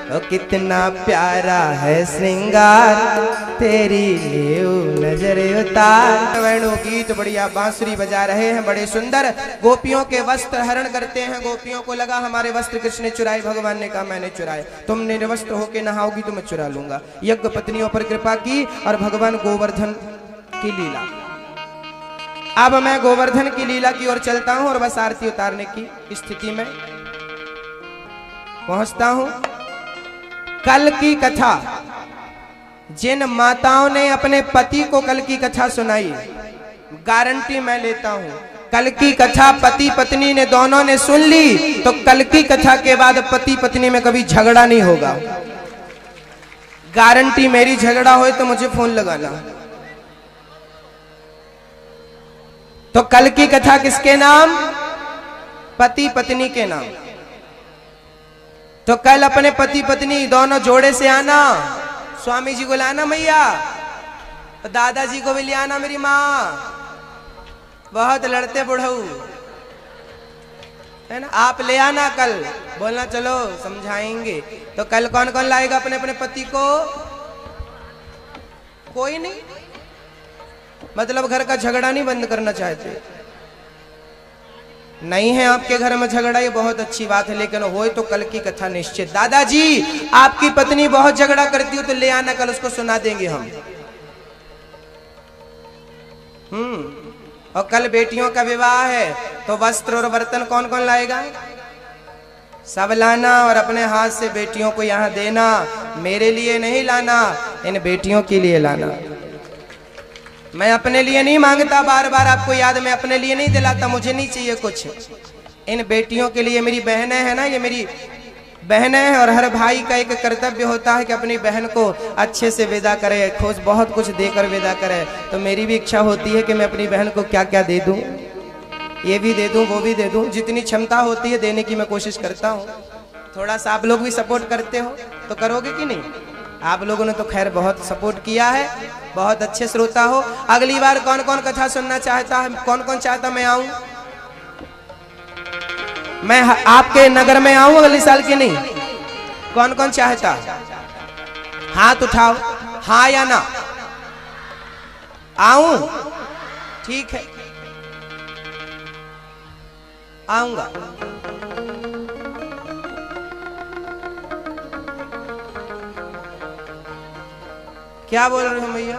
ओ कितना प्यारा है श्रृंगार, तेरी लेऊ नजर उतार। वेणु गीत बढ़िया बांसुरी बजा रहे हैं, बड़े सुंदर। गोपियों के वस्त्र हरण करते हैं। गोपियों को लगा हमारे वस्त्र कृष्ण ने चुराए। भगवान ने कहा मैंने चुराए, तुम निर्वस्त्र होके नहाओगी तो मैं चुरा लूंगा। यज्ञ पत्नियों पर कृपा की और भगवान गोवर्धन की लीला। अब मैं गोवर्धन की लीला की ओर चलता हूं और बस आरती उतारने की स्थिति में पहुंचता हूं। कल की कथा, जिन माताओं ने अपने पति को कल की कथा सुनाई, गारंटी मैं लेता हूं, कल की कथा पति पत्नी ने दोनों ने सुन ली तो कल की कथा के बाद पति पत्नी में कभी झगड़ा नहीं होगा। गारंटी मेरी। झगड़ा हो तो मुझे फोन लगाना। तो कल की कथा किसके नाम? पति पत्नी के नाम। तो कल अपने पति पत्नी दोनों जोड़े से आना, स्वामी जी को लाना मैया, तो दादाजी को भी ले आना मेरी माँ, बहुत लड़ते बुढ़ऊ है ना, आप ले आना कल, बोलना चलो समझाएंगे। तो कल कौन कौन लाएगा अपने अपने पति को? कोई नहीं। मतलब घर का झगड़ा नहीं बंद करना चाहते? नहीं है आपके घर में झगड़ा, ये बहुत अच्छी बात है, लेकिन होए तो कल की कथा निश्चित। दादाजी आपकी पत्नी बहुत झगड़ा करती हो तो ले आना, कल उसको सुना देंगे हम। और कल बेटियों का विवाह है तो वस्त्र और बर्तन कौन कौन लाएगा? सब लाना और अपने हाथ से बेटियों को यहाँ देना। मेरे लिए नहीं लाना, इन बेटियों के लिए लाना। मैं अपने लिए नहीं मांगता, बार बार आपको याद, मैं अपने लिए नहीं दिलाता, मुझे नहीं चाहिए कुछ। इन बेटियों के लिए, मेरी बहनें हैं ना, ये मेरी बहनें हैं और हर भाई का एक कर्तव्य होता है कि अपनी बहन को अच्छे से विदा करे, खुश बहुत कुछ देकर विदा करे। तो मेरी भी इच्छा होती है कि मैं अपनी बहन को क्या क्या दे दूं, ये भी दे दूं वो भी दे दूं, जितनी क्षमता होती है देने की मैं कोशिश करता हूँ। थोड़ा सा आप लोग भी सपोर्ट करते हो तो करोगे कि नहीं? आप लोगों ने तो खैर बहुत सपोर्ट किया है, बहुत अच्छे श्रोता हो। अगली बार कौन कौन कथा सुनना चाहता है? कौन कौन चाहता मैं आऊं? मैं आपके नगर में आऊं अगले साल की? नहीं, कौन कौन चाहता? हाथ उठाओ, हाँ या ना? आऊं? ठीक है, आऊंगा। क्या बोल रहे हो भैया?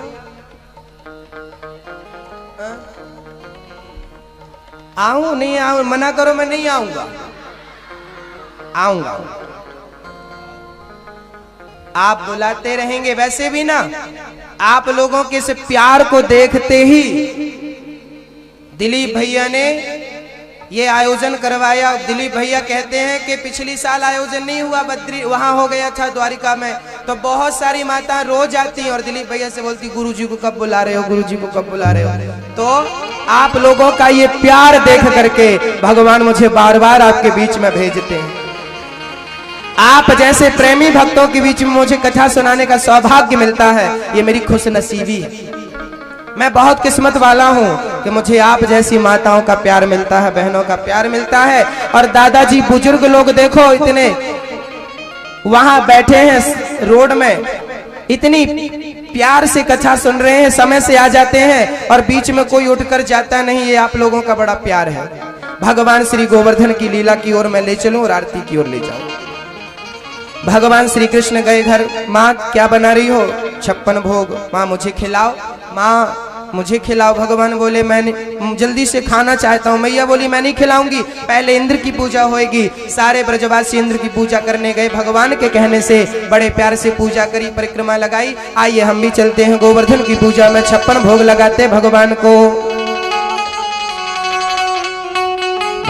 आऊं नहीं आऊं? मना करो, मैं नहीं आऊंगा। आऊंगा। आप बुलाते रहेंगे। वैसे भी ना, आप लोगों के इस प्यार को देखते ही दिलीप भैया ने ये आयोजन करवाया। दिलीप भैया कहते हैं कि पिछली साल आयोजन नहीं हुआ, बद्री वहां हो गया था द्वारिका में, तो बहुत सारी माता रोज आती और दिलीप भैया से बोलती गुरुजी को कब बुला रहे हो, गुरुजी को कब बुला रहे हो। तो आप लोगों का ये प्यार देख करके भगवान मुझे बार बार आपके बीच में भेजते हैं। आप जैसे प्रेमी भक्तों के बीच में मुझे कथा सुनाने का सौभाग्य मिलता है, ये मेरी खुशनसीबी है। मैं बहुत किस्मत वाला हूँ कि मुझे आप जैसी माताओं का प्यार मिलता है, बहनों का प्यार मिलता है। और दादाजी बुजुर्ग लोग देखो, इतने वहां बैठे हैं रोड में, इतनी प्यार से कथा सुन रहे हैं, समय से आ जाते हैं और बीच में कोई उठकर जाता नहीं। ये आप लोगों का बड़ा प्यार है। भगवान श्री गोवर्धन की लीला की ओर मैं ले चलूं और आरती की ओर ले जाऊं। भगवान श्री कृष्ण गए घर, माँ क्या बना रही हो? 56 भोग। माँ मुझे खिलाओ, माँ मुझे खिलाओ। भगवान बोले मैं जल्दी से खाना चाहता हूँ। मैया बोली मैं नहीं खिलाऊंगी, पहले इंद्र की पूजा होएगी। सारे ब्रजवासी इंद्र की पूजा करने गए। भगवान के कहने से बड़े प्यार से पूजा करी, परिक्रमा लगाई। आइए हम भी चलते हैं गोवर्धन की पूजा में, 56 भोग लगाते भगवान को।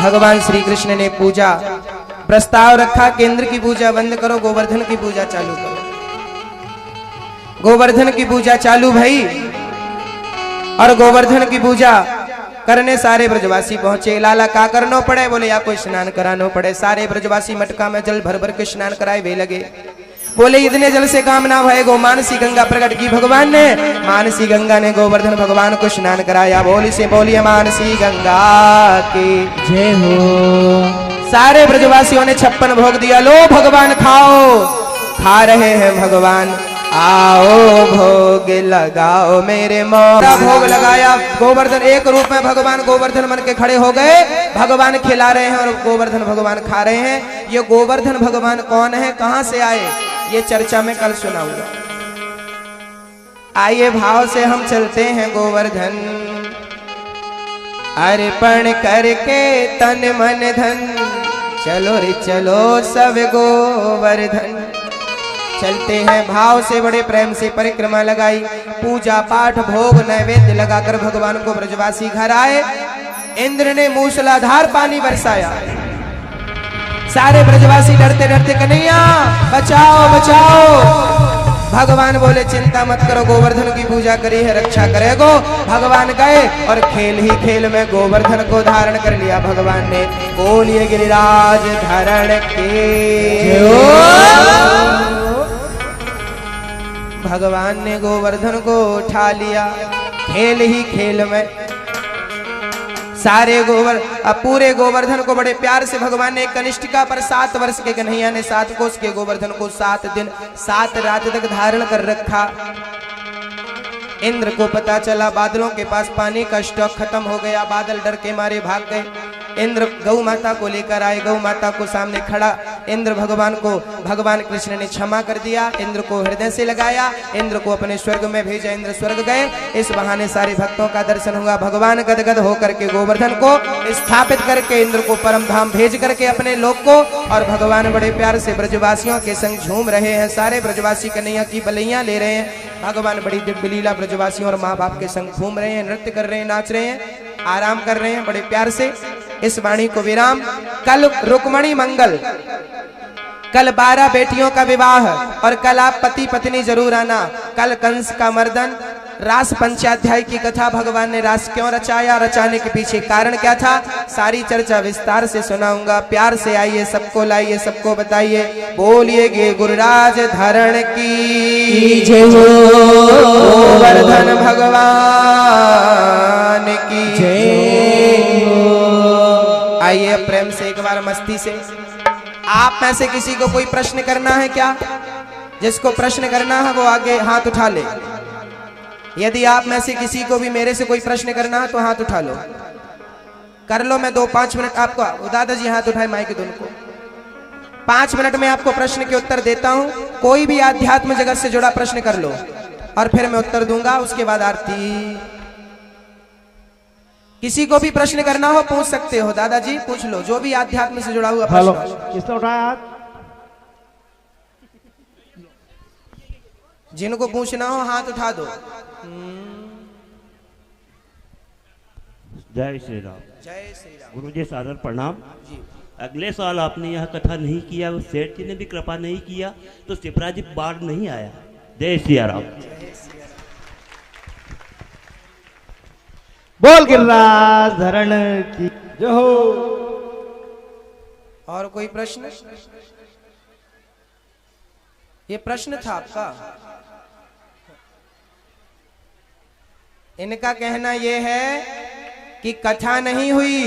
भगवान श्री कृष्ण ने पूजा प्रस्ताव रखा कि इंद्र की पूजा बंद करो, गोवर्धन की पूजा चालू करो। गोवर्धन की पूजा चालू भई और गोवर्धन की पूजा करने सारे ब्रजवासी पहुंचे। लाला का करनो पड़े? बोले या कोई स्नान करानो पड़े। सारे ब्रजवासी मटका में जल भर भर के स्नान कराए वे लगे। बोले इतने जल से काम ना भएगो, मानसी गंगा प्रकट की भगवान ने। मानसी गंगा ने गोवर्धन भगवान को स्नान कराया। बोली से बोलिए मानसी गंगा की जय हो। सारे ब्रजवासियों ने 56 भोग दिया। लो भगवान खाओ। खा रहे हैं भगवान। आओ भोग लगाओ मेरे मोरा। भोग लगाया। गोवर्धन एक रूप में भगवान गोवर्धन मन के खड़े हो गए। भगवान खिला रहे हैं और गोवर्धन भगवान खा रहे हैं। ये गोवर्धन भगवान कौन है, कहां से आए, ये चर्चा में कल सुनाऊंगा। आइए भाव से हम चलते हैं गोवर्धन। अर्पण करके तन मन धन, चलो रे चलो सब गोवर्धन। चलते हैं भाव से, बड़े प्रेम से परिक्रमा लगाई। पूजा पाठ भोग नैवेद्य लगाकर भगवान को ब्रजवासी घर आए। इंद्र ने मूसलाधार पानी बरसाया। सारे ब्रजवासी डरते डरते कन्हैया बचाओ बचाओ। भगवान बोले चिंता मत करो, गोवर्धन की पूजा करी है, रक्षा करेगो। भगवान गए और खेल ही खेल में गोवर्धन को धारण कर लिया भगवान ने। बोलिए गिरिराज धारण के। भगवान ने गोवर्धन को उठा लिया। खेल ही खेल में सारे पूरे गोवर्धन को बड़े प्यार से भगवान ने कनिष्ठिका पर 7 वर्ष के कन्हैया ने 7 कोस के गोवर्धन को 7 दिन 7 रात तक धारण कर रखा। इंद्र को पता चला बादलों के पास पानी का स्टॉक खत्म हो गया। बादल डर के मारे भाग गए। इंद्र गौ माता को लेकर आए। गौ माता को सामने खड़ा इंद्र भगवान को भगवान कृष्ण ने क्षमा कर दिया। इंद्र को हृदय से लगाया। इंद्र को अपने स्वर्ग में भेजा। इंद्र स्वर्ग गए। इस बहाने सारे भक्तों का दर्शन हुआ। भगवान गदगद होकर के गोवर्धन को स्थापित करके इंद्र को परम धाम भेज करके अपने लोक को, और भगवान बड़े प्यार से ब्रजवासियों के संग झूम रहे हैं। सारे ब्रजवासी कन्हैया की बलैयां ले रहे हैं। भगवान बड़ी दिव्य लीला ब्रजवासियों और माँ बाप के संग घूम रहे हैं, नृत्य कर रहे हैं, नाच रहे हैं, आराम कर रहे हैं बड़े प्यार से। इस वाणी को विराम। कल रुक्मणी मंगल, कल 12 बेटियों का विवाह, और कल आप पति पत्नी जरूर आना। कल कंस का मर्दन, रास पंचाध्याय की कथा। भगवान ने रास क्यों रचाया, रचाने के पीछे कारण क्या था, सारी चर्चा विस्तार से सुनाऊंगा। प्यार से आइए, सबको लाइए, सबको बताइए। बोलिए गे गुरुराज धरण की जय हो। गोवर्धन भगवान की जय हो। आइए प्रेम से एक बार मस्ती से। आप में से किसी को कोई प्रश्न करना है क्या? जिसको प्रश्न करना है वो आगे हाथ उठा ले। यदि आप में से किसी को भी मेरे से कोई प्रश्न करना है तो हाथ उठा लो। कर लो, मैं 2-5 मिनट आपको। दादाजी हाथ उठाए माइक दोनों को। 5 मिनट में आपको प्रश्न के उत्तर देता हूं। कोई भी आध्यात्म जगत से जुड़ा प्रश्न कर लो और फिर मैं उत्तर दूंगा। उसके बाद आरती। किसी को भी प्रश्न करना हो पूछ सकते हो। दादाजी पूछ लो, जो भी आध्यात्म से जुड़ा हुआ प्रश्न। किसने उठाया हाथ? जिनको पूछना हो हाथ उठा दो। जय श्री राम। जय श्री राम। गुरुजी सादर प्रणाम जी। अगले साल आपने यहाँ कथा नहीं किया, सेठ जी ने भी कृपा नहीं किया, तो शिवराज जी बाढ़ नहीं आया। जय श्री राम। बोल गिरिराज धरण की जय हो। और कोई प्रश्न? ये प्रश्न था आपका। इनका कहना यह है कि कथा नहीं हुई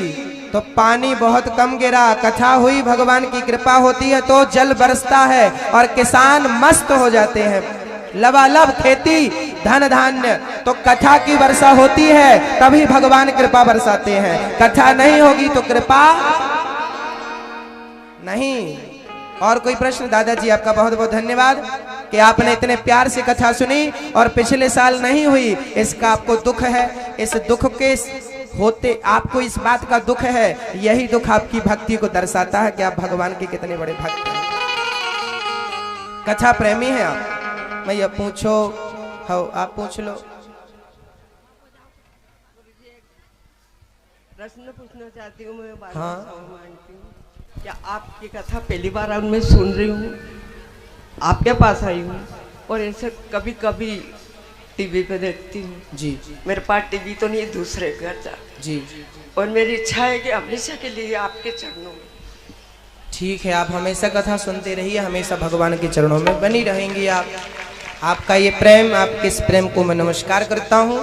तो पानी बहुत कम गिरा, कथा हुई भगवान की कृपा होती है तो जल बरसता है और किसान मस्त हो जाते हैं। लबालब खेती, धन धान्य, तो कथा की वर्षा होती है तभी भगवान कृपा बरसाते हैं। कथा नहीं होगी तो कृपा नहीं। और कोई प्रश्न? दादाजी आपका बहुत बहुत धन्यवाद कि आपने इतने प्यार से कथा सुनी और पिछले साल नहीं हुई, इसका आपको दुख है। इस दुख के होते आपको इस बात का दुख है, यही दुख आपकी भक्ति को दर्शाता है कि आप भगवान के कितने बड़े भक्त हैं, कथा प्रेमी हैं आप। भैया पूछो, हो आप पूछ लो। प्रश्न पूछना चाहती हूँ मैं। हाँ। क्या आपकी कथा पहली बार मैं सुन रही हूँ, आपके पास आई हूँ। और इनसे कभी कभी टीवी पे देखती हूँ। जी मेरे पास टीवी तो नहीं है, दूसरे घर जा। जी और मेरी इच्छा है कि हमेशा के लिए आपके चरणों में। ठीक है, आप हमेशा कथा सुनते रहिए, हमेशा भगवान के चरणों में बनी रहेंगी आप। आपका ये प्रेम, आपके इस प्रेम को मैं नमस्कार करता हूँ।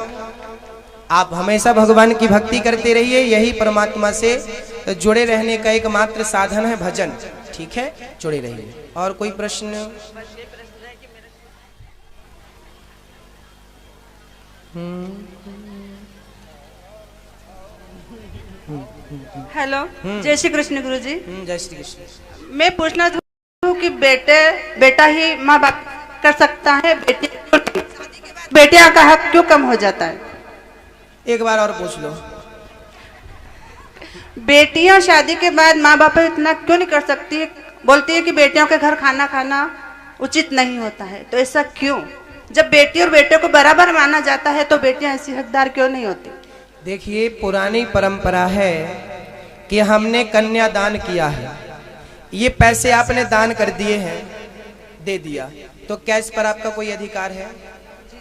आप हमेशा भगवान की भक्ति करते रहिए, यही परमात्मा से जुड़े रहने का एकमात्र साधन है भजन। ठीक है, जुड़े रहिए। और कोई प्रश्न? हेलो, जय श्री कृष्ण गुरु जी। जय श्री कृष्ण। मैं पूछना चाहती हूँ कि बेटा ही माँ बाप कर सकता है, बेटियां का हक क्यों कम हो जाता है? एक बार और पूछ लो। बेटियां शादी के बाद माँ बाप इतना क्यों नहीं कर सकती? बोलती है कि बेटियों के घर खाना खाना उचित नहीं होता है, तो ऐसा क्यों? जब बेटी और बेटे को बराबर माना जाता है तो बेटियां ऐसी हकदार क्यों नहीं होती? देखिए, पुरानी परंपरा है कि हमने कन्या दान किया है, ये पैसे आपने दान कर दिए हैं, दे दिया, तो क्या इस पर आपका कोई अधिकार है?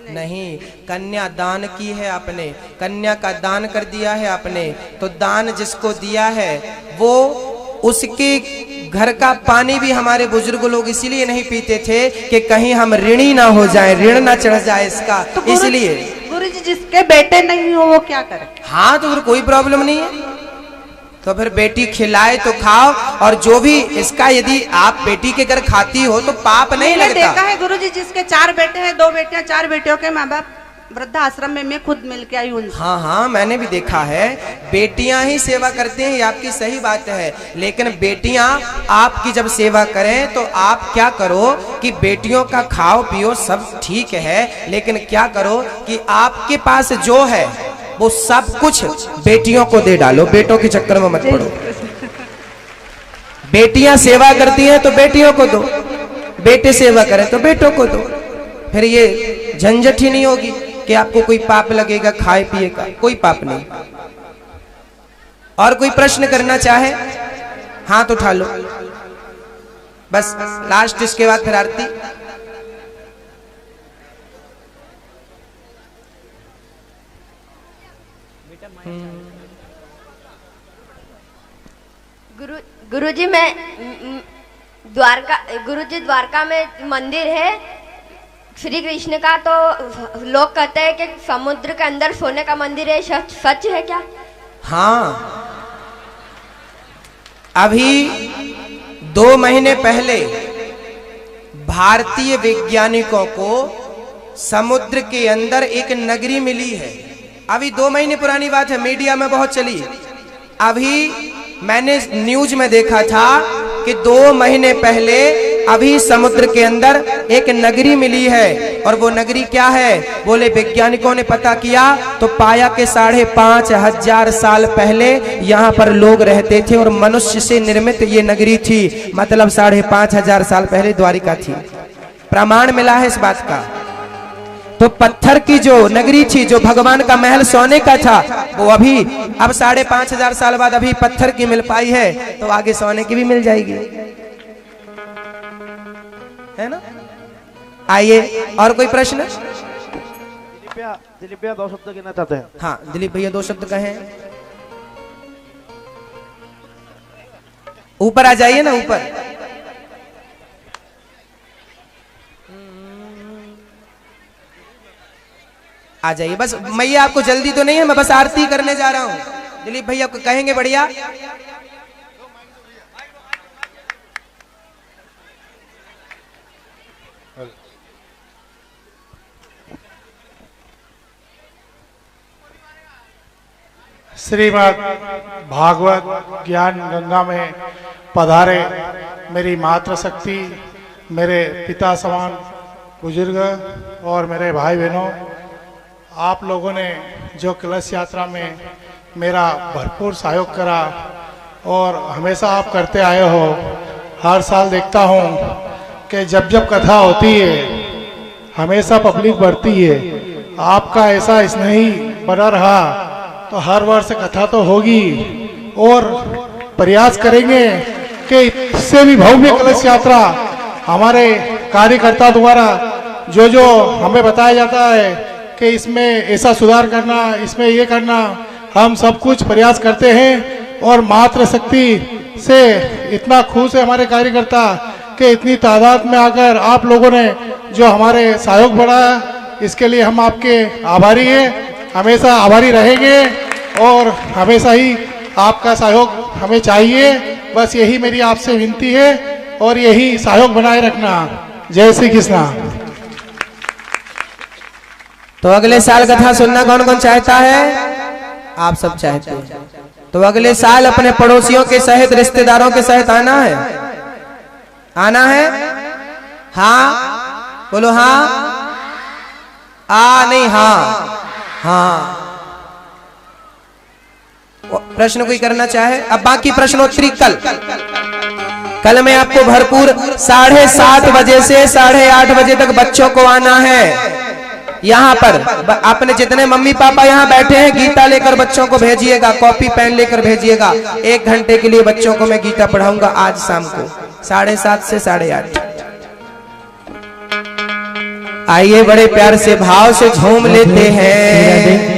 नहीं। कन्या दान की है आपने, कन्या का दान कर दिया है आपने, तो दान जिसको दिया है वो उसके घर का पानी भी हमारे बुजुर्ग लोग इसीलिए नहीं पीते थे कि कहीं हम ऋणी ना हो जाए, ऋण ना चढ़ जाए इसका, तो इसलिए। गुरुजी, जिसके बेटे नहीं हो वो क्या करे? हाँ, तो फिर कोई प्रॉब्लम नहीं है, तो फिर बेटी खिलाए तो खाओ। और जो भी इसका, यदि आप बेटी के घर खाती हो तो पाप नहीं लगता। देखा है गुरुजी, जिसके 4 बेटे हैं, 2 बेटियां, 4 बेटियों के माँ बाप वृद्धा आश्रम में मैं खुद मिल के आई हूँ। हाँ हाँ, मैंने भी देखा है, बेटियां ही सेवा करते हैं, ये आपकी सही बात है। लेकिन बेटियां आपकी जब सेवा करें तो आप क्या करो कि बेटियों का खाओ पियो सब ठीक है, लेकिन क्या करो कि आपके पास जो है वो सब कुछ बेटियों को दे डालो, बेटों के चक्कर में मत पड़ो। बेटियां सेवा करती हैं तो बेटियों को दो, बेटे सेवा करें तो बेटों को दो, फिर ये झंझट ही नहीं होगी कि आपको कोई पाप लगेगा खाए पिए का, कोई पाप नहीं। और कोई प्रश्न करना चाहे हाथ उठा लो, बस लास्ट, इसके बाद फिर आरती। गुरुजी, मैं गुरुजी द्वारका में मंदिर है श्री कृष्ण का, तो लोग कहते हैं कि समुद्र के अंदर सोने का मंदिर है, सच है क्या? हाँ, अभी 2 महीने पहले भारतीय वैज्ञानिकों को समुद्र के अंदर एक नगरी मिली है। अभी 2 महीने पुरानी बात है, मीडिया में बहुत चली। अभी मैंने न्यूज में देखा था कि 2 महीने पहले अभी समुद्र के अंदर एक नगरी मिली है। और वो नगरी क्या है? बोले वैज्ञानिकों ने पता किया तो पाया कि 5,500 साल पहले यहाँ पर लोग रहते थे और मनुष्य से निर्मित ये नगरी थी, मतलब 5,500 साल पहले द्वारिका थी। प्रमाण मिला है इस बात का। तो पत्थर की जो नगरी थी, जो भगवान का महल सोने का था, वो अभी अब 5,500 साल बाद अभी पत्थर की मिल पाई है, तो आगे सोने की भी मिल जाएगी, है ना? आइए, और कोई प्रश्न? दिलीप भैया 2 शब्द कहना चाहते हैं। हाँ, दिलीप भैया 2 शब्द कहें। ऊपर आ जाइए ना, ऊपर। आ जाइए, बस मैया आपको जल्दी तो नहीं है, मैं बस आरती करने जा रहा हूँ। दिलीप भैया को कहेंगे बढ़िया। श्रीमद् भागवत ज्ञान गंगा में पधारे मेरी मातृशक्ति, मेरे पिता समान बुजुर्ग और मेरे भाई बहनों, आप लोगों ने जो कलश यात्रा में मेरा भरपूर सहयोग करा और हमेशा आप करते आए हो। हर साल देखता हूँ कि जब जब कथा होती है हमेशा पब्लिक बढ़ती है। आपका ऐसा स्नेही बना रहा तो हर वर्ष कथा तो होगी और प्रयास करेंगे कि इससे भी भव्य कलश यात्रा हमारे कार्यकर्ता द्वारा जो जो हमें बताया जाता है कि इसमें ऐसा सुधार करना, इसमें ये करना, हम सब कुछ प्रयास करते हैं। और मातृशक्ति से इतना खुश है हमारे कार्यकर्ता कि इतनी तादाद में आकर आप लोगों ने जो हमारे सहयोग बढ़ाया, इसके लिए हम आपके आभारी हैं, हमेशा आभारी रहेंगे और हमेशा ही आपका सहयोग हमें चाहिए। बस यही मेरी आपसे विनती है और यही सहयोग बनाए रखना। जय श्री कृष्णा। तो अगले साल कथा सुनना कौन कौन चाहता है? आप सब चाहते हैं। तो अगले साल अपने पड़ोसियों के सहित, रिश्तेदारों के सहित आना है, आना है? हाँ बोलो, हाँ नहीं, हाँ हाँ। प्रश्न कोई करना चाहे? अब बाकी प्रश्नोत्तरी कल मैं आपको भरपूर 7:30 बजे से 8:30 बजे तक बच्चों को आना है। यहाँ पर अपने जितने मम्मी पापा यहाँ बैठे हैं, गीता लेकर बच्चों को भेजिएगा, कॉपी पेन लेकर भेजिएगा। 1 घंटे के लिए बच्चों को मैं गीता पढ़ाऊंगा आज शाम को 7:30 से 8:30। आइए बड़े प्यार से भाव से झूम लेते हैं।